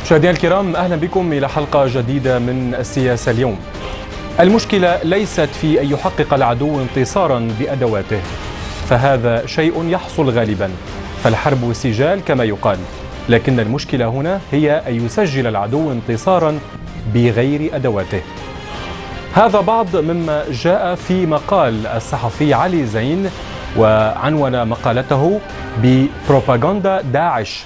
مشاهدينا الكرام، أهلا بكم إلى حلقة جديدة من السياسة اليوم. المشكلة ليست في أن يحقق العدو انتصارا بأدواته، فهذا شيء يحصل غالبا، فالحرب سجال كما يقال، لكن المشكلة هنا هي أن يسجل العدو انتصارا بغير أدواته. هذا بعض مما جاء في مقال الصحفي علي زين، وعنون مقالته ببروباغندا داعش.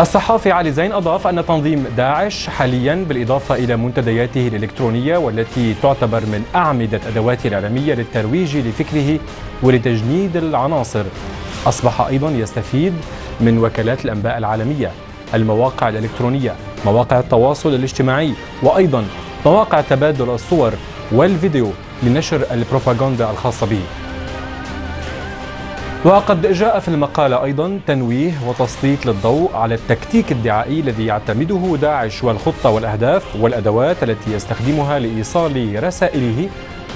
الصحافي علي زين أضاف أن تنظيم داعش حاليا بالإضافة إلى منتدياته الإلكترونية والتي تعتبر من أعمدة أدواته الإعلامية للترويج لفكره ولتجنيد العناصر، أصبح أيضا يستفيد من وكالات الأنباء العالمية، المواقع الإلكترونية، مواقع التواصل الاجتماعي، وأيضا مواقع تبادل الصور والفيديو لنشر البروباغندا الخاصة به. وقد جاء في المقالة أيضا تنويه وتسليط للضوء على التكتيك الدعائي الذي يعتمده داعش والخطة والأهداف والأدوات التي يستخدمها لإيصال رسائله،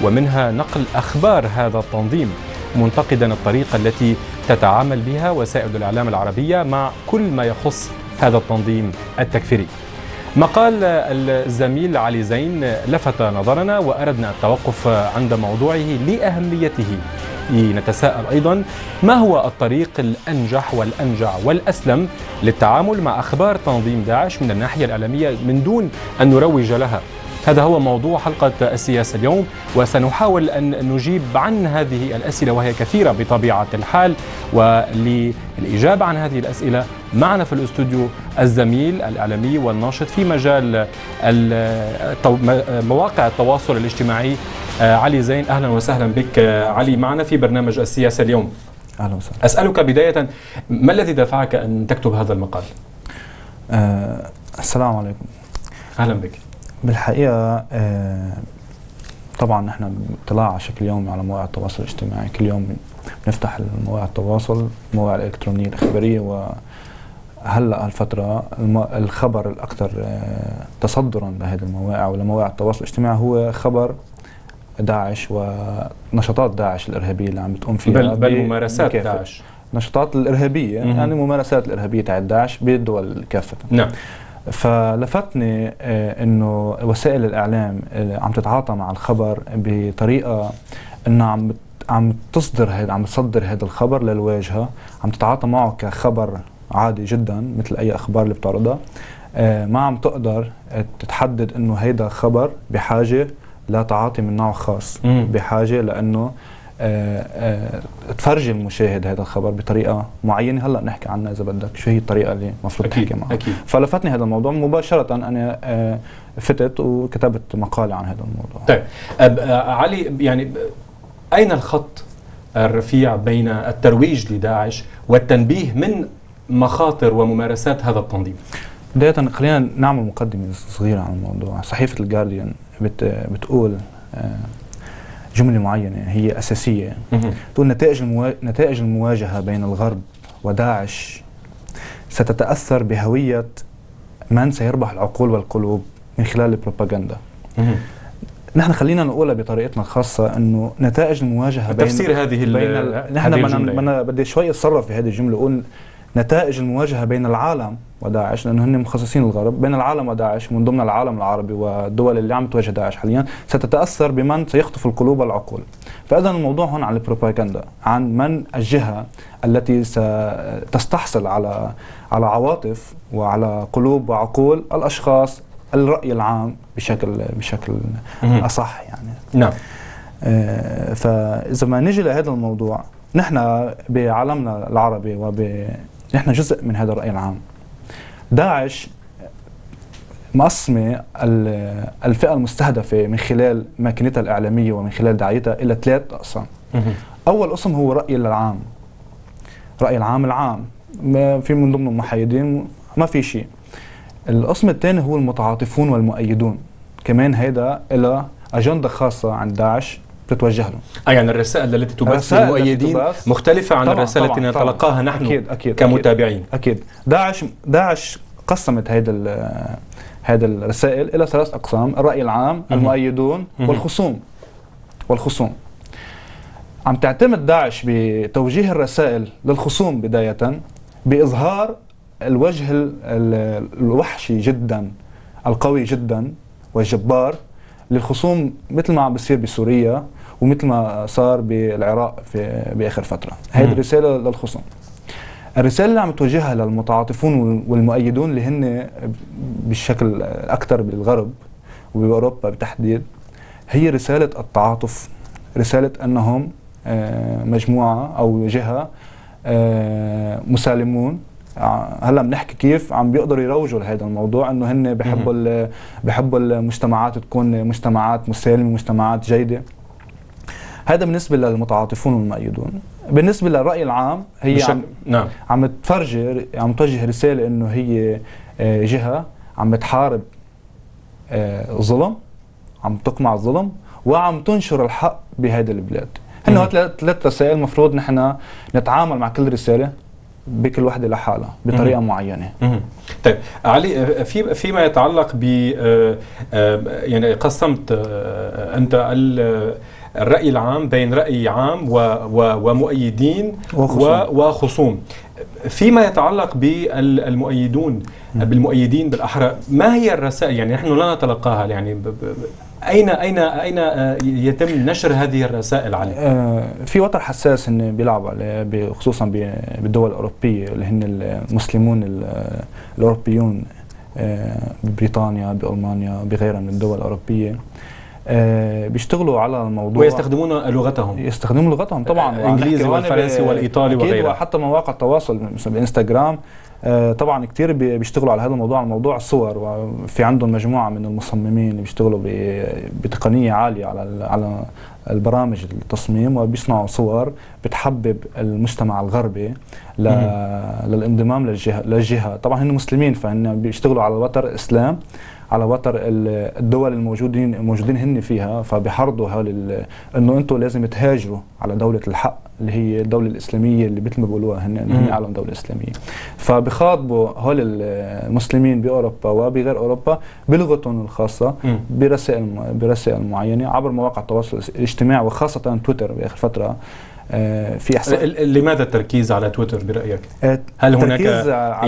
ومنها نقل أخبار هذا التنظيم، منتقدا الطريقة التي تتعامل بها وسائل الإعلام العربية مع كل ما يخص هذا التنظيم التكفيري. مقال الزميل علي زين لفت نظرنا وأردنا التوقف عند موضوعه لأهميته، نتساءل أيضا ما هو الطريق الأنجح والأنجع والأسلم للتعامل مع أخبار تنظيم داعش من الناحية الإعلامية من دون أن نروج لها. هذا هو موضوع حلقة السياسة اليوم، وسنحاول أن نجيب عن هذه الأسئلة وهي كثيرة بطبيعة الحال. وللإجابة عن هذه الأسئلة معنا في الاستوديو الزميل الإعلامي والناشط في مجال مواقع التواصل الاجتماعي علي زين. أهلا وسهلا بك علي معنا في برنامج السياسة اليوم. أهلا وسهلا. أسألك بداية، ما الذي دفعك أن تكتب هذا المقال؟ السلام عليكم. أهلا بك. بالحقيقة طبعا نحن بنطلع على شكل يومي على مواقع التواصل الاجتماعي، كل يوم بنفتح مواقع التواصل، المواقع الإلكترونية الإخبارية، وهلأ هالفترة الخبر الأكثر تصدرا بهذه المواقع ولمواقع التواصل الاجتماعي هو خبر داعش ونشاطات داعش الإرهابية اللي عم بتقوم فيها، بل ممارسات داعش، نشاطات الإرهابية يعني ممارسات الإرهابية تاع داعش بالدول كافة. نعم. فلفتني انه وسائل الاعلام عم تتعاطى مع الخبر بطريقه انه عم تصدر هذا الخبر للواجهه، عم تتعاطى معه كخبر عادي جدا مثل اي اخبار اللي بتعرضها، ما عم تقدر تحدد انه هيدا خبر بحاجه لتعاطي من نوع خاص، بحاجه لانه تفرجي المشاهد هذا الخبر بطريقه معينه. هلا نحكي عنها اذا بدك شو هي الطريقه اللي المفروض تحكي معها. فلفتني هذا الموضوع مباشره، انا فتت وكتبت مقاله عن هذا الموضوع. طيب علي، يعني اين الخط الرفيع بين الترويج لداعش والتنبيه من مخاطر وممارسات هذا التنظيم؟ بدايه خلينا نعمل مقدمه صغيره عن الموضوع. صحيفه الجارديان بتقول جملة معينة هي أساسية، تقول نتائج المواجهة بين الغرب وداعش ستتأثر بهوية من سيربح العقول والقلوب من خلال البروباغندا. نحن خلينا نقولها بطريقتنا الخاصة إنه نتائج المواجهة بين تفسير هذه نحن أنا بدي شوي أتصرف في هذه الجملة، أقول نتائج المواجهة بين العالم وداعش، لأنه هن مخصصين الغرب، بين العالم وداعش من ضمن العالم العربي والدول اللي عم تواجه داعش حاليا، ستتأثر بمن سيخطف القلوب والعقول. فإذا الموضوع هون عن البروباغندا، عن من الجهة التي ستستحصل على عواطف وعلى قلوب وعقول الأشخاص، الرأي العام بشكل أصح يعني. نعم. فإذا ما نجي لهذا الموضوع، نحن بعالمنا العربي نحن جزء من هذا الرأي العام. داعش مقسمة الفئة المستهدفة من خلال ماكينتها الإعلامية ومن خلال دعايتها إلى 3 أقسام. أول قسم هو الرأي العام، رأي العام العام، ما في من ضمن المحايدين، ما في شيء. القسم الثاني هو المتعاطفون والمؤيدون، كمان هيدا إلى أجندة خاصة عند داعش بتتوجه لهم. يعني الرسائل التي تبث للمؤيدين مختلفة عن الرسائل التي نتلقاها نحن أكيد كمتابعين. أكيد. داعش قسمت هذه الرسائل إلى 3 أقسام: الرأي العام، المؤيدون، والخصوم. عم تعتمد داعش بتوجيه الرسائل للخصوم بداية بإظهار الوجه الوحشي جدا القوي جدا والجبار للخصوم، مثل ما عم بيصير بسوريا ومثل ما صار بالعراق باخر فتره. هيدي الرساله للخصوم. الرساله اللي عم توجهها للمتعاطفون والمؤيدون اللي هن بالشكل اكثر بالغرب وباوروبا بالتحديد، هي رساله التعاطف، رساله انهم مجموعه او جهه مسالمون. هلا بنحكي كيف عم بيقدروا يروجوا لهذا الموضوع، انه هن بحبوا المجتمعات تكون مجتمعات مسالمه، مجتمعات جيده. هذا بالنسبه للمتعاطفون والمؤيدون. بالنسبه للراي العام، هي نعم عم توجه رساله انه هي جهه عم تحارب ظلم، عم تقمع الظلم، وعم تنشر الحق بهذه البلاد. هن ثلاث رسائل المفروض نحن نتعامل مع كل رساله بكل وحده لحالها بطريقه معينه. طيب علي، فيما يتعلق ب يعني قسمت انت الرأي العام بين رأي عام ومؤيدين وخصوم. فيما يتعلق بالمؤيدون بالمؤيدين بالأحرى، ما هي الرسائل؟ يعني نحن لا نتلقاها، يعني أين يتم نشر هذه الرسائل عليه؟ في وتر حساس إن بيلعبوا عليه، خصوصا بالدول الأوروبية اللي هن المسلمون الأوروبيون ببريطانيا، بألمانيا، بغيرها من الدول الأوروبية. بيشتغلوا على الموضوع ويستخدمون لغتهم. يستخدمون لغتهم طبعا، الانجليزي والفرنسي والايطالي وغيرها، وحتى مواقع التواصل مثل الانستغرام. طبعا كثير بيشتغلوا على هذا الموضوع، على موضوع الصور، وفي عندهم مجموعه من المصممين اللي بيشتغلوا بتقنيه عاليه على البرامج التصميم، وبيصنعوا صور بتحبب المجتمع الغربي للانضمام للجهه. طبعا هن مسلمين، فهن بيشتغلوا على وتر الاسلام، على وتر الدول الموجودين هن فيها، فبيحرضوا هول انه انتم لازم تهاجروا على دوله الحق اللي هي الدوله الاسلاميه، اللي مثل ما بيقولوها هن اعلن دوله اسلاميه. فبخاطبوا هول المسلمين باوروبا وبغير اوروبا بلغتهم الخاصه، برسائل معينه عبر مواقع التواصل الاجتماعي، وخاصه تويتر باخر فتره. في لماذا التركيز على تويتر برأيك؟ هل هناك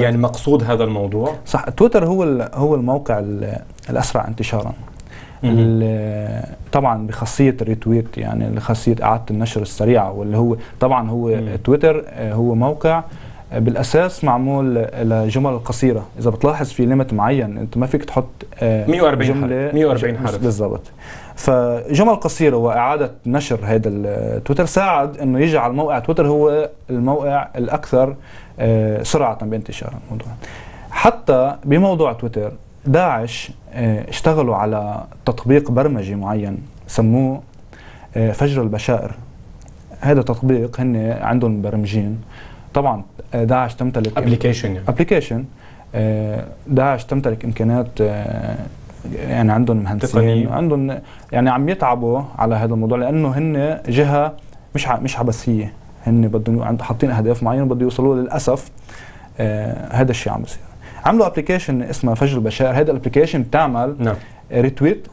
يعني مقصود هذا الموضوع؟ صح، تويتر هو الموقع الأسرع انتشارا. طبعا بخاصية الريتويت، يعني خاصية إعادة النشر السريعة، واللي هو طبعا هو تويتر هو موقع بالأساس معمول لجمل قصيرة. إذا بتلاحظ في ليميت معين، أنت ما فيك تحط 140 حرف بالضبط. فجمل قصيرة وإعادة نشر هذا التويتر ساعد إنه يجعل موقع تويتر هو الموقع الأكثر سرعة بانتشار الموضوع. حتى بموضوع تويتر، داعش اشتغلوا على تطبيق برمجي معين سموه فجر البشائر. هذا تطبيق هن عندهم مبرمجين. طبعا داعش تمتلك ابلكيشن. داعش تمتلك إمكانيات، يعني عندهم مهندسين، عندهم يعني عم يتعبوا على هذا الموضوع، لانه هن جهه مش عبثيه، هن بدهم حاطين اهداف معينه بدهم يوصلوا. للاسف هذا الشيء عم بيصير. عملوا ابلكيشن اسمه فجر البشائر. هذا الابلكيشن بتعمل ريتويت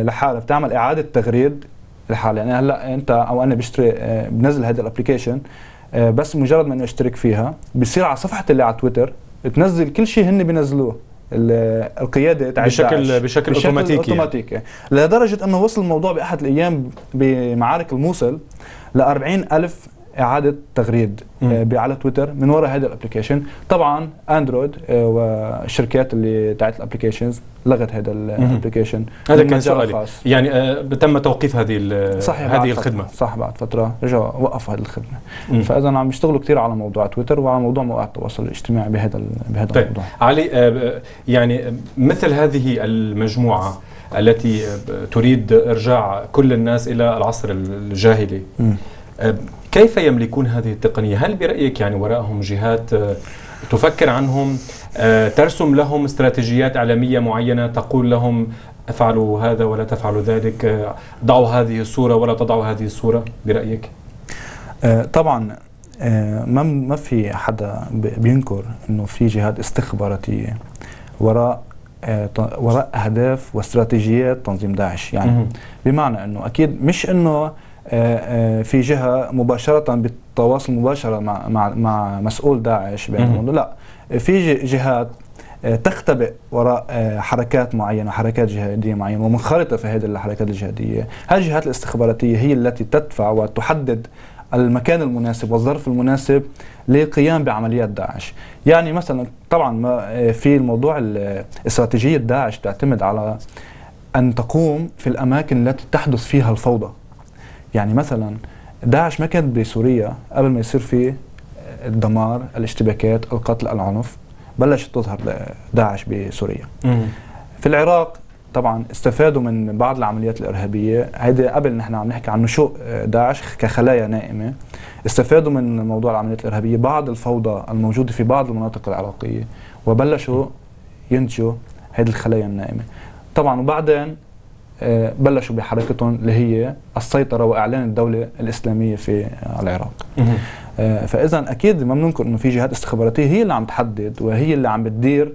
لحالها، بتعمل اعاده تغريد لحالها. يعني هلا انت او انا بشتري بنزل هذا الابلكيشن، بس مجرد ما انه اشترك فيها بصير على صفحتي اللي على تويتر تنزل كل شيء هن بينزلوه، القياده تاع بشكل اوتوماتيكي، لدرجه انه وصل الموضوع باحد الايام بمعارك الموصل ل 40,000 اعاده تغريد على تويتر من وراء هذا الابلكيشن. طبعا اندرويد والشركات اللي تاعت الابلكيشنز لغت هذا الابلكيشن. هذا كان سؤالي، يعني تم توقيف هذه الخدمه. صح، بعد فتره رجعوا وقفوا هذه الخدمه. فاذا عم يشتغلوا كثير على موضوع تويتر وعلى موضوع مواقع التواصل الاجتماعي بهذا طيب الموضوع. علي، يعني مثل هذه المجموعه التي تريد ارجاع كل الناس الى العصر الجاهلي، كيف يملكون هذه التقنية؟ هل برأيك يعني وراءهم جهات تفكر عنهم، ترسم لهم استراتيجيات إعلامية معينة تقول لهم افعلوا هذا ولا تفعلوا ذلك، ضعوا هذه الصورة ولا تضعوا هذه الصورة برأيك؟ طبعا ما في حدا بينكر انه في جهات استخباراتية وراء أهداف واستراتيجيات تنظيم داعش. يعني بمعنى انه اكيد مش انه في جهة مباشرة بالتواصل مباشرة مع مسؤول داعش بينهم، لا، في جهات تختبئ وراء حركات معينة، حركات جهادية معينة ومنخرطة في هذه الحركات الجهادية. هذه الجهات الاستخباراتية هي التي تدفع وتحدد المكان المناسب والظرف المناسب للقيام بعمليات داعش. يعني مثلا طبعا في الموضوع استراتيجية داعش تعتمد على أن تقوم في الأماكن التي تحدث فيها الفوضى. يعني مثلا داعش ما كانت بسوريا قبل ما يصير فيه الدمار، الاشتباكات، القتل، العنف، بلشت تظهر داعش بسوريا. في العراق طبعا استفادوا من بعض العمليات الإرهابية، هيدا قبل نحن عم نحكي عن نشوء داعش كخلايا نائمة، استفادوا من موضوع العمليات الإرهابية بعض الفوضى الموجودة في بعض المناطق العراقية وبلشوا ينتجوا هذه الخلايا النائمة. طبعا وبعدين بلشوا بحركتهم اللي هي السيطرة وإعلان الدولة الإسلامية في العراق. فإذا أكيد ما بننكر إنه في جهات استخباراتية هي اللي عم تحدد وهي اللي عم بتدير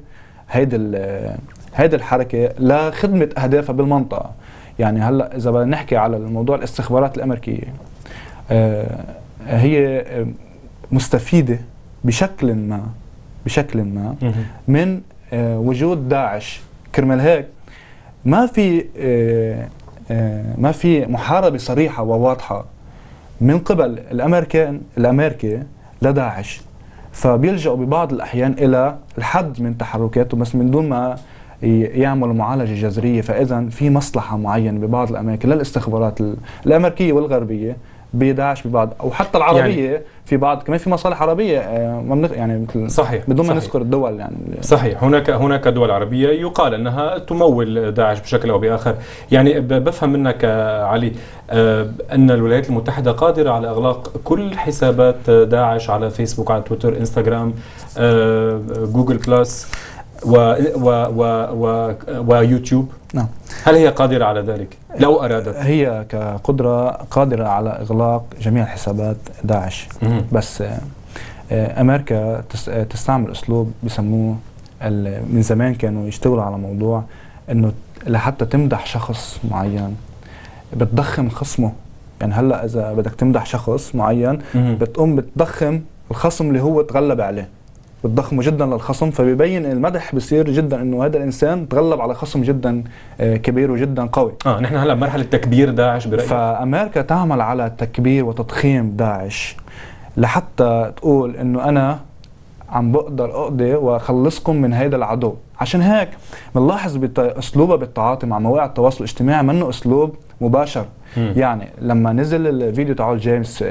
هيدي الحركة لخدمة أهدافها بالمنطقة. يعني هلا إذا بدنا نحكي على الموضوع الاستخبارات الأمريكية، هي مستفيدة بشكل ما من وجود داعش. كرمال هيك ما في محاربة صريحة وواضحة من قبل الأمريكي لداعش، فبيلجأوا ببعض الأحيان إلى الحد من تحركاته بس من دون ما يعملوا معالجة جذرية. فإذا في مصلحة معينة ببعض الأماكن للاستخبارات الأمريكية والغربية بداعش ببعض، أو حتى العربية يعني في بعض كمان في مصالح عربية يعني صحيح بدون ما نذكر الدول. يعني صحيح هناك دول عربية يقال أنها تمول داعش بشكل أو بآخر. يعني بفهم منك علي أن الولايات المتحدة قادرة على إغلاق كل حسابات داعش على فيسبوك، على تويتر، انستغرام، جوجل بلس ويوتيوب. نعم. هل هي قادرة على ذلك لو أرادت؟ هي كقدرة قادرة على إغلاق جميع حسابات داعش. بس أمريكا تستعمل أسلوب بيسموه من زمان كانوا يشتغلوا على موضوع إنه لحتى تمدح شخص معين بتضخم خصمه. يعني هلا إذا بدك تمدح شخص معين بتقوم بتضخم الخصم اللي هو تغلب عليه، بتضخمه جدا للخصم، فبيبين المدح بصير جدا انه هذا الانسان تغلب على خصم جدا كبير وجدا قوي. نحن هلا بمرحله تكبير داعش برأيك؟ فامريكا تعمل على تكبير وتضخيم داعش لحتى تقول انه انا عم بقدر اقضي واخلصكم من هذا العدو. عشان هيك بنلاحظ اسلوبها بالتعاطي مع مواقع التواصل الاجتماعي منه اسلوب مباشر. يعني لما نزل الفيديو تاع جيمس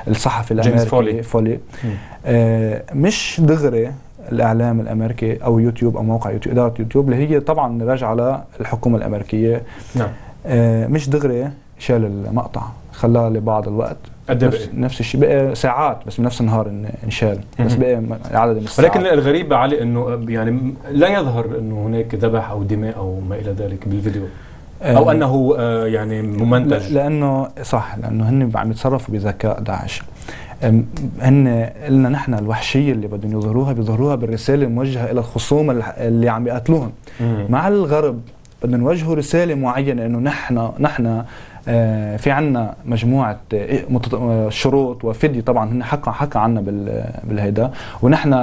الصحفي الامريكي فولي مش دغري الاعلام الامريكي او يوتيوب او موقع يوتيوب، اداره يوتيوب اللي هي طبعا راجعه للحكومه الامريكيه، نعم، مش دغري شال المقطع، خلاه لبعض الوقت. نفس الشيء بقى ساعات بس من نفس النهار انشال، بس بقى عدد من الساعات. ولكن الغريب علي انه يعني لا يظهر انه هناك ذبح او دماء او ما الى ذلك بالفيديو، او انه يعني ممنتج. لانه صح، لانه هن عم يتصرفوا بذكاء داعش. هن قلنا نحن الوحشيه اللي بدهم بيظهروها بالرساله الموجهه الى الخصوم اللي عم يقتلوهم. مع الغرب بدنا نوجهوا رساله معينه انه نحن في عنا مجموعه شروط وفديه. طبعا هن حكى عنا بالهيدا، ونحن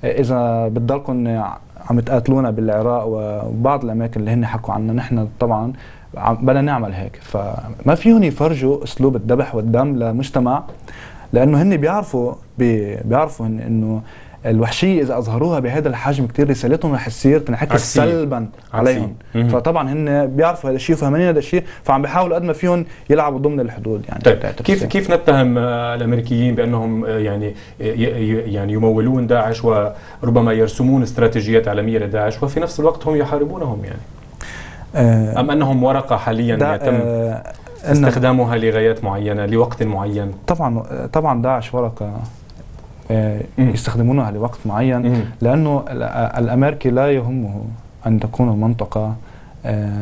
اذا بتضلكم عم تقاتلونا بالعراق وبعض الاماكن اللي هن حكوا عنا، نحن طبعا بدنا نعمل هيك. فما فيهم يفرجوا اسلوب الذبح والدم لمجتمع، لانه هن بيعرفوا انه الوحشيه اذا اظهروها بهذا الحجم كثير رسالتهم رح تصير تنعكس سلبا عليهم. فطبعا هن بيعرفوا هذا الشيء وفهمانين هذا الشيء، فعم بيحاولوا قد ما فيهم يلعبوا ضمن الحدود. يعني طيب كيف نتهم الامريكيين بانهم يعني يمولون داعش وربما يرسمون استراتيجيات اعلاميه لداعش وفي نفس الوقت هم يحاربونهم؟ يعني ام انهم ورقه حاليا يتم استخدامها لغايات معينه لوقت معين؟ طبعا داعش ورقه يستخدمونها لوقت معين، لأنه الأمريكي لا يهمه أن تكون المنطقة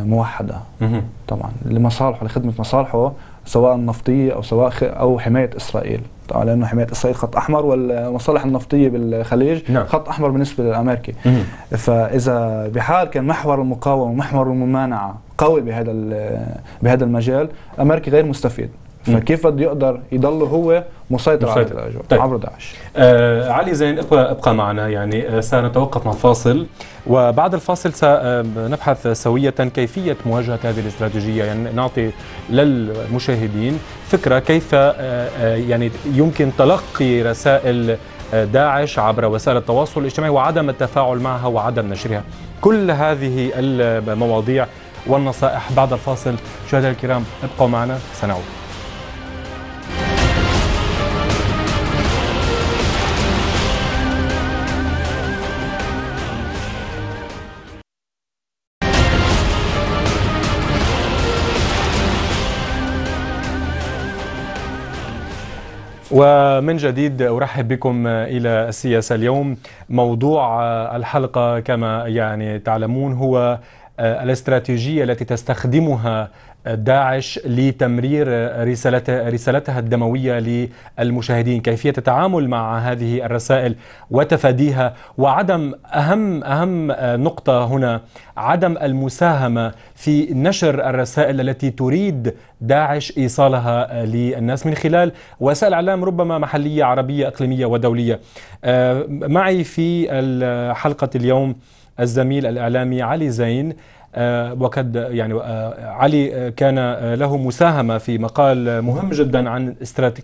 موحدة طبعا لمصالحه، لخدمة مصالحه سواء نفطية أو حماية إسرائيل. طبعا لأنه حماية إسرائيل خط أحمر، والمصالح النفطية بالخليج نعم. خط أحمر بالنسبة للأمريكي. فإذا بحال كان محور المقاومة ومحور الممانعة قوي بهذا المجال، الأمريكي غير مستفيد. فكيف بده يقدر يضل هو مسيطر على الاجواء عبر داعش؟ علي زين، ابقى معنا، يعني سنتوقف مع فاصل، وبعد الفاصل سنبحث سوية كيفية مواجهة هذه الاستراتيجية، يعني نعطي للمشاهدين فكرة كيف يعني يمكن تلقي رسائل داعش عبر وسائل التواصل الاجتماعي وعدم التفاعل معها وعدم نشرها. كل هذه المواضيع والنصائح بعد الفاصل. مشاهدينا الكرام ابقوا معنا، سنعود. ومن جديد أرحب بكم إلى السياسة اليوم. موضوع الحلقة كما يعني تعلمون هو الاستراتيجية التي تستخدمها داعش لتمرير رسالتها الدموية للمشاهدين، كيفية التعامل مع هذه الرسائل وتفاديها، وعدم أهم نقطة هنا عدم المساهمة في نشر الرسائل التي تريد داعش إيصالها للناس من خلال وسائل إعلام ربما محلية عربية إقليمية ودولية. معي في حلقة اليوم الزميل الإعلامي علي زين، وقد يعني علي كان له مساهمة في مقال مهم جدا عن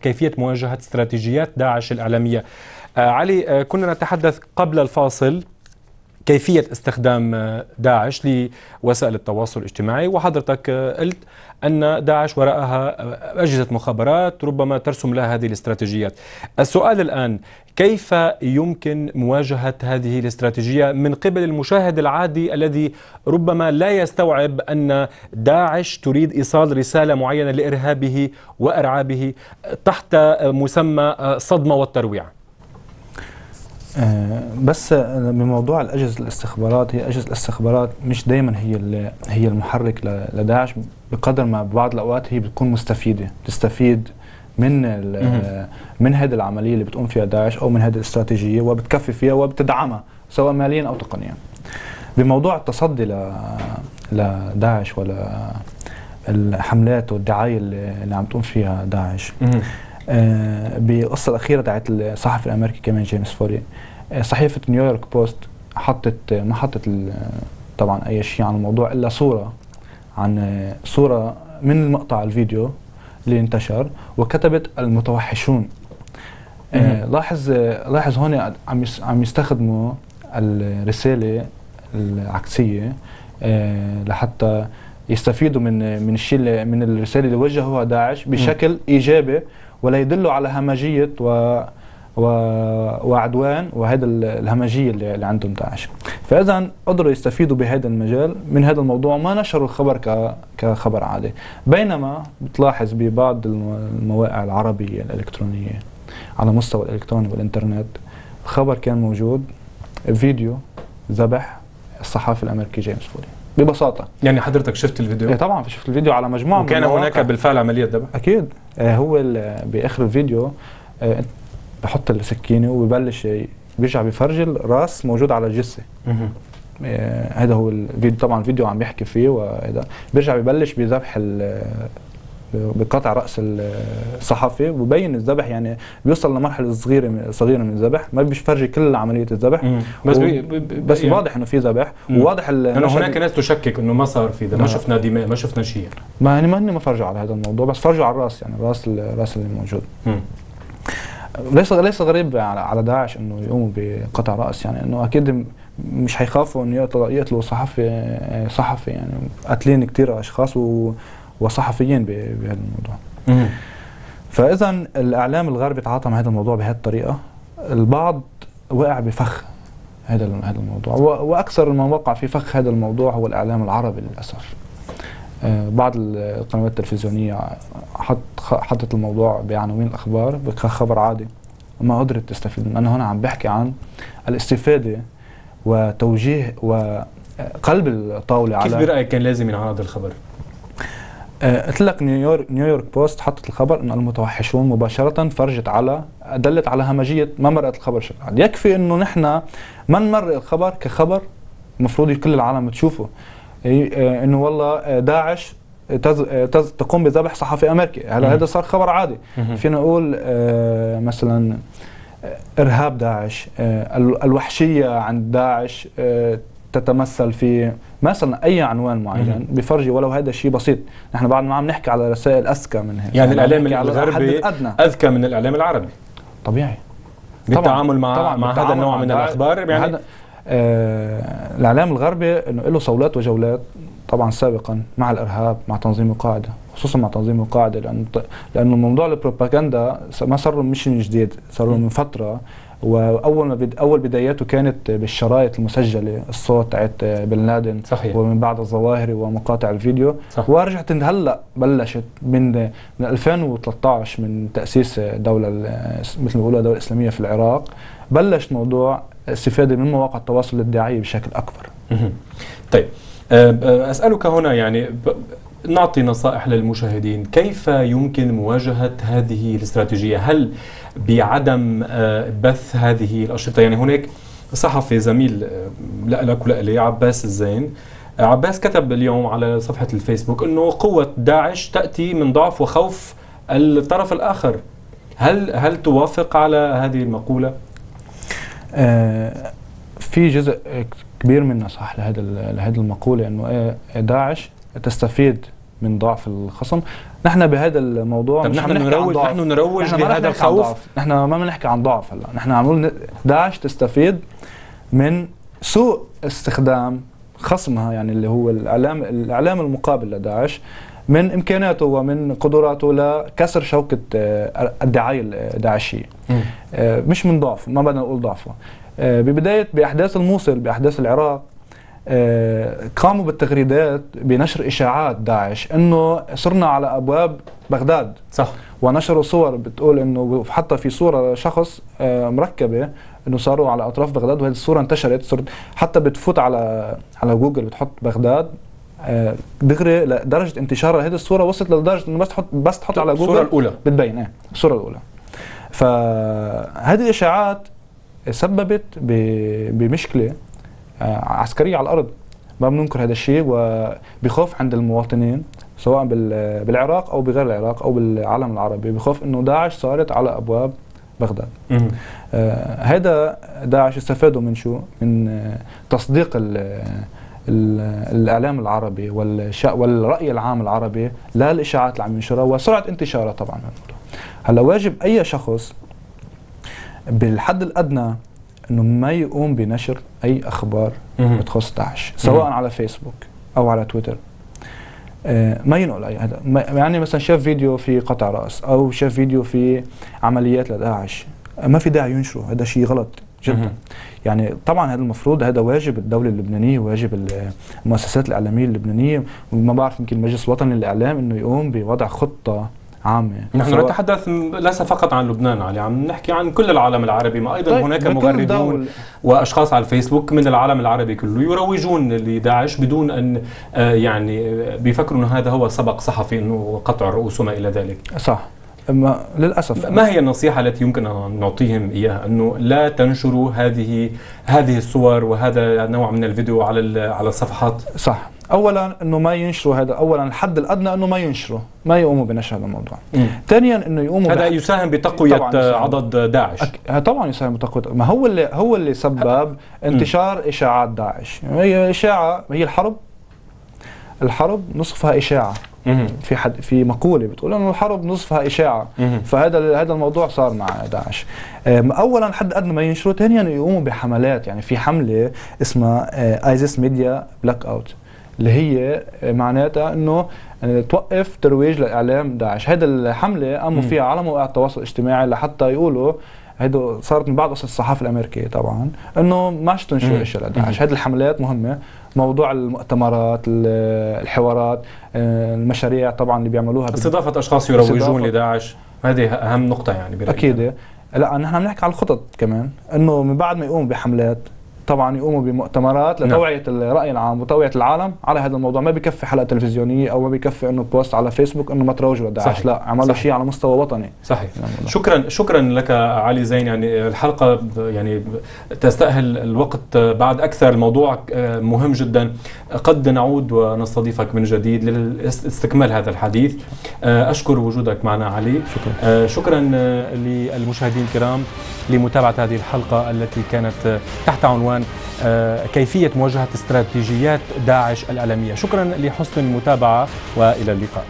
كيفية مواجهة استراتيجيات داعش الإعلامية. علي، كنا نتحدث قبل الفاصل كيفية استخدام داعش لوسائل التواصل الاجتماعي، وحضرتك قلت أن داعش وراءها أجهزة مخابرات ربما ترسم لها هذه الاستراتيجيات. السؤال الآن، كيف يمكن مواجهة هذه الاستراتيجية من قبل المشاهد العادي الذي ربما لا يستوعب أن داعش تريد إيصال رسالة معينة لإرهابه وإرعابه تحت مسمى صدمة والترويع؟ بس بموضوع الأجهزة الاستخبارات، هي أجهزة الاستخبارات مش دايما هي المحرك لداعش، بقدر ما ببعض الأوقات هي بتكون مستفيدة، تستفيد من هذه العملية اللي بتقوم فيها داعش أو من هذه الاستراتيجية، وبتكفي فيها وبتدعمها سواء ماليا أو تقنيا. بموضوع التصدي لداعش ولا الحملات والدعاية اللي عم تقوم فيها داعش، بالقصة الأخيرة تاعت الصحفي الأمريكي كمان جيمس فوري، صحيفة نيويورك بوست ما حطت طبعا أي شيء عن الموضوع إلا صورة من المقطع الفيديو اللي انتشر، وكتبت المتوحشون. لاحظ هون عم يستخدموا الرسالة العكسية لحتى يستفيدوا من الشيء من الرسالة اللي وجهوها داعش بشكل إيجابي، ولا يدلوا على همجية وعدوان وهذا الهمجية اللي عندهم داعش. فإذا قدروا يستفيدوا بهذا المجال من هذا الموضوع، ما نشروا الخبر كخبر عادي. بينما بتلاحظ ببعض المواقع العربية الإلكترونية على مستوى الإلكتروني والإنترنت، الخبر كان موجود فيديو ذبح الصحافي الأمريكي جيمس فوري ببساطة. يعني حضرتك شفت الفيديو؟ طبعا شفت الفيديو على مجموعة وكان هناك بالفعل عملية ذبح؟ أكيد. هو بآخر الفيديو بحط السكينة وببلش بيرجع بيفرجل راس موجود على الجثة. هذا هو الفيديو، طبعا الفيديو عم يحكي فيه، وهذا بيرجع ببلش بذبح بقطع رأس الصحفي، وبين الذبح، يعني بيوصل لمرحلة صغيرة من الذبح، ما بيفرجي كل عملية الذبح، بس يعني واضح انه في ذبح، وواضح انه هناك ناس تشكك انه ما صار في ذبح، ما شفنا دماء، ما شفنا شيء. ما فرجوا على هذا الموضوع، بس فرجوا على الراس، يعني الراس اللي موجود. ليس غريب على داعش انه يقوموا بقطع راس، يعني انه اكيد مش حيخافوا انه يقتلوا صحفي يعني قاتلين كثير اشخاص وصحفيين بهذا الموضوع. فاذا الاعلام الغربي تعاطى مع هذا الموضوع بهذه الطريقه، البعض وقع بفخ هذا الموضوع، واكثر من وقع في فخ هذا الموضوع هو الاعلام العربي للاسف. بعض القنوات التلفزيونيه حطت الموضوع بعناوين الاخبار كخبر عادي، وما قدرت تستفيد منه. انا هنا عم بحكي عن الاستفاده وتوجيه وقلب الطاوله على كيف برايك كان لازم ينعرض الخبر؟ قلت لك نيويورك بوست حطت الخبر انه المتوحشون مباشره، دلت على همجيه ما مرقت الخبر بشكل عادي. يكفي انه نحن ما نمرق الخبر كخبر المفروض كل العالم تشوفه، انه والله داعش تقوم بذبح صحفي امريكي. هلا هذا صار خبر عادي. فينا نقول مثلا ارهاب داعش، الوحشيه عند داعش تتمثل في مثلا اي عنوان معين بفرجي ولو هذا شيء بسيط. نحن بعد ما عم نحكي على رسائل اذكى من هيك، يعني الاعلام الغربي اذكى من الاعلام العربي طبيعي بالتعامل مع هذا النوع من الاخبار. يعني الاعلام الغربي انه له صولات وجولات طبعا سابقا مع الارهاب، مع تنظيم القاعده، خصوصا مع تنظيم القاعده، لانه موضوع البروباغندا ما صار مش جديد، صار من فتره. اول بداياته كانت بالشرايط المسجله، الصوت تاعت بن لادن، صحيح. ومن بعد الظواهر ومقاطع الفيديو، صح. ورجعت هلا بلشت من 2013 من تاسيس دوله مثل ما بيقولوا دوله اسلاميه في العراق، بلش موضوع استفاده من مواقع التواصل الدعائي بشكل اكبر. طيب اسالك هنا، يعني نعطي نصائح للمشاهدين، كيف يمكن مواجهة هذه الاستراتيجية؟ هل بعدم بث هذه الأشرطة؟ يعني هناك صحفي زميل لك ولي عباس الزين، عباس كتب اليوم على صفحة الفيسبوك أنه قوة داعش تأتي من ضعف وخوف الطرف الآخر. هل توافق على هذه المقولة؟ في جزء كبير منه صح لهذه المقولة، أنه داعش تستفيد من ضعف الخصم. نحن بهذا الموضوع نحن نروج لهذا الخوف. نحن ما بنحكي عن ضعف. هلا نحن عم نقول داعش تستفيد من سوء استخدام خصمها، يعني اللي هو الاعلام المقابل لداعش، من امكاناته ومن قدراته لكسر شوكة الدعاية الداعشية. مش من ضعف، ما بدنا نقول ضعفه. ببداية بأحداث الموصل، بأحداث العراق، قاموا بالتغريدات بنشر إشاعات داعش أنه صرنا على أبواب بغداد، صح. ونشروا صور بتقول أنه حتى في صورة شخص مركبة أنه صاروا على أطراف بغداد، وهذه الصورة انتشرت، صرت حتى بتفوت على جوجل بتحط بغداد دغري، لدرجة انتشار هذه الصورة وصلت لدرجة أنه بس تحط على جوجل الصورة الأولى بتبين الصورة الأولى. فهذه الإشاعات سببت بمشكلة عسكرية على الأرض، ما بننكر هذا الشيء، وبخوف عند المواطنين سواء بالعراق أو بغير العراق أو بالعالم العربي، بخوف إنه داعش صارت على أبواب بغداد. هذا داعش استفادوا من شو؟ من تصديق الإعلام العربي والرأي العام العربي للإشاعات اللي عم ينشرها وسرعة انتشارها. طبعا هلا واجب أي شخص بالحد الأدنى انه ما يقوم بنشر اي اخبار بتخص داعش، سواء على فيسبوك او على تويتر. ما ينقل اي هذا، يعني مثلا شاف فيديو في قطع راس او شاف فيديو في عمليات لداعش، ما في داعي ينشره، هذا شيء غلط جدا. يعني طبعا هذا المفروض، هذا واجب الدوله اللبنانيه، واجب المؤسسات الاعلاميه اللبنانيه، وما بعرف يمكن المجلس الوطني للاعلام انه يقوم بوضع خطه عامة. نحن نتحدث ليس فقط عن لبنان علي، عم نحكي عن كل العالم العربي، ما أيضا هناك مغردون وأشخاص على الفيسبوك من العالم العربي كله يروجون لداعش بدون أن يعني بيفكروا أن هذا هو سبق صحفي أنه قطع الرؤوس وما إلى ذلك. صح. للأسف ما هي النصيحة التي يمكن أن نعطيهم إياها؟ أنه لا تنشروا هذه الصور وهذا النوع من الفيديو على الصفحات. صح. اولا انه ما ينشروا هذا، اولا الحد الادنى انه ما ينشروا، ما يقوموا بنشر هذا الموضوع. ثانيا انه يقوموا هذا يساهم بتقويه عضد داعش. طبعا يساهم بتقويه، ما هو اللي سبب انتشار اشاعات داعش. هي اشاعه، هي الحرب نصفها اشاعه. في مقوله بتقول انه الحرب نصفها اشاعه. فهذا الموضوع صار مع داعش. اولا حد ادنى ما ينشروا، ثانيا يقوموا بحملات. يعني في حمله اسمها ايزيس ميديا بلاك اوت، اللي هي معناتها انه توقف ترويج لاعلام داعش. هذا الحمله قاموا فيها على مواقع التواصل الاجتماعي لحتى يقولوا، هيدا صارت من بعد قصة الصحافة الأمريكية طبعا، إنه ما عادش تنشر أشياء لداعش. هذه الحملات مهمة، موضوع المؤتمرات، الحوارات، المشاريع طبعا اللي بيعملوها، استضافة أشخاص يروجون لداعش، هذه أهم نقطة يعني برأيي. أكيد. لا نحن عم نحكي على الخطط كمان، إنه من بعد ما يقوموا بحملات طبعا يقوموا بمؤتمرات لتوعيه الراي العام وتوعيه العالم على هذا الموضوع. ما بكفي حلقه تلفزيونيه او ما بكفي انه بوست على فيسبوك انه ما تروجوا لداعش، لا عملوا شيء على مستوى وطني. صحيح. شكرا لك علي زين. يعني الحلقه يعني تستاهل الوقت بعد اكثر، الموضوع مهم جدا. قد نعود ونستضيفك من جديد لاستكمال هذا الحديث. اشكر وجودك معنا علي. شكرا للمشاهدين الكرام لمتابعه هذه الحلقه التي كانت تحت عنوان كيفيه مواجهه استراتيجيات داعش الإعلامية. شكرا لحسن المتابعه والى اللقاء.